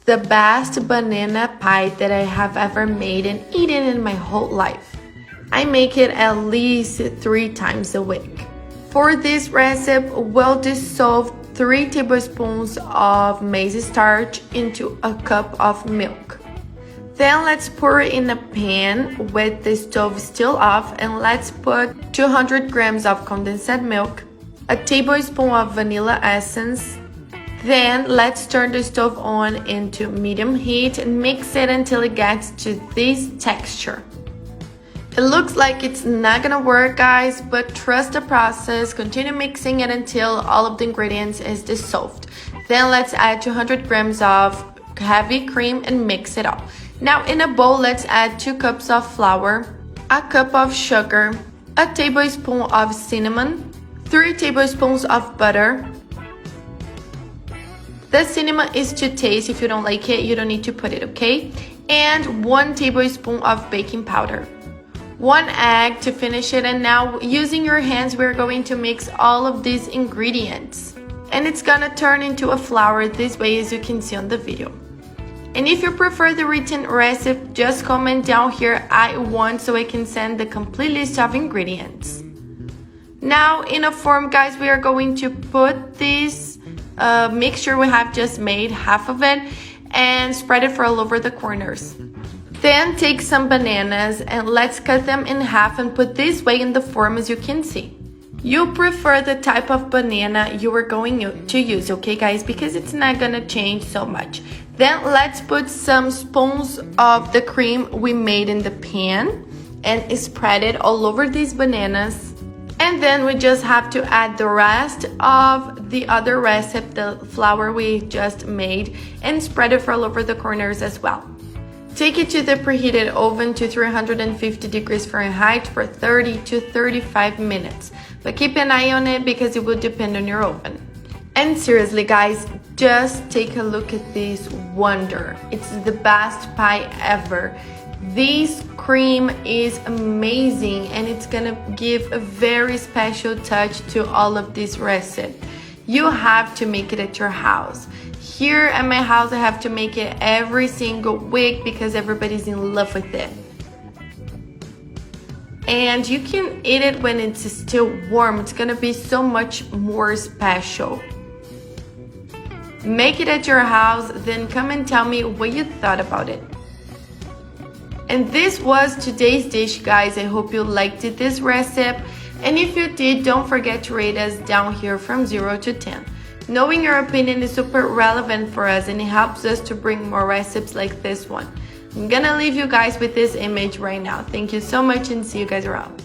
the best banana pie that I have ever made and eaten in my whole life. I make it at least 3 times a week. For this recipe, we'll dissolve 3 tablespoons of maize starch into a cup of milk. Then let's pour it in a pan with the stove still off, and let's put 200 grams of condensed milk, a tablespoon of vanilla essence. Then let's turn the stove on into medium heat and mix it until it gets to this texture. It looks like it's not gonna work, guys, but trust the process. Continue mixing it until all of the ingredients is dissolved. Then let's add 200 grams of heavy cream and mix it up. Now in a bowl, let's add 2 cups of flour, a cup of sugar, a tablespoon of cinnamon, 3 tablespoons of butter. The cinnamon is to taste. If you don't like it, you don't need to put it, okay? And 1 tablespoon of baking powder. 1 egg to finish it, and now using your hands, we're going to mix all of these ingredients. And it's gonna turn into a flour this way, as you can see on the video. And if you prefer the written recipe, just comment down here, I want, so I can send the complete list of ingredients. Now in a form, guys, we are going to put this mixture we have just made, half of it, and spread it for all over the corners. Then take some bananas and let's cut them in half and put this way in the form, as you can see. You prefer the type of banana you are going to use, okay guys, because it's not gonna change so much. Then let's put some spoons of the cream we made in the pan and spread it all over these bananas. And then we just have to add the rest of the other recipe, the flour we just made, and spread it for all over the corners as well. Take it to the preheated oven to 350 degrees Fahrenheit for 30 to 35 minutes. But keep an eye on it because it will depend on your oven. And seriously guys, just take a look at this wonder. It's the best pie ever. This cream is amazing and it's gonna give a very special touch to all of this recipe. You have to make it at your house. Here at my house, I have to make it every single week because everybody's in love with it. And you can eat it when it's still warm. It's gonna be so much more special. Make it at your house, then come and tell me what you thought about it. And this was today's dish, guys. I hope you liked this recipe. And if you did, don't forget to rate us down here from 0 to 10. Knowing your opinion is super relevant for us and it helps us to bring more recipes like this one. I'm gonna leave you guys with this image right now. Thank you so much and see you guys around.